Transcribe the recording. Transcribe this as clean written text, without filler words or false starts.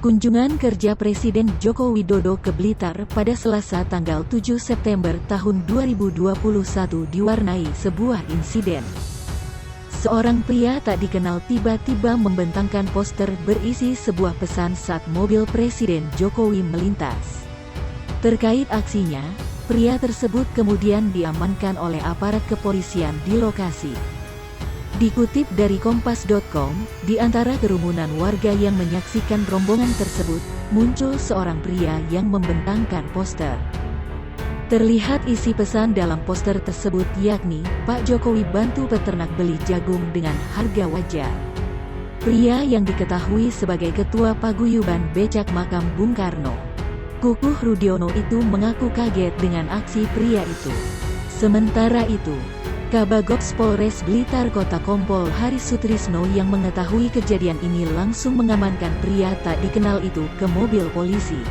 Kunjungan kerja Presiden Joko Widodo ke Blitar pada Selasa tanggal 7 September tahun 2021 diwarnai sebuah insiden. Seorang pria tak dikenal tiba-tiba membentangkan poster berisi sebuah pesan saat mobil Presiden Jokowi melintas. Terkait aksinya, pria tersebut kemudian diamankan oleh aparat kepolisian di lokasi. Dikutip dari Kompas.com, di antara kerumunan warga yang menyaksikan rombongan tersebut, muncul seorang pria yang membentangkan poster. Terlihat isi pesan dalam poster tersebut yakni, Pak Jokowi bantu peternak beli jagung dengan harga wajar. Pria yang diketahui sebagai Ketua Paguyuban Becak Makam Bung Karno, Kukuh Rudiono itu mengaku kaget dengan aksi pria itu. Sementara itu, Kabagops Polres Blitar Kota Kompol Haris Sutrisno yang mengetahui kejadian ini langsung mengamankan pria tak dikenal itu ke mobil polisi.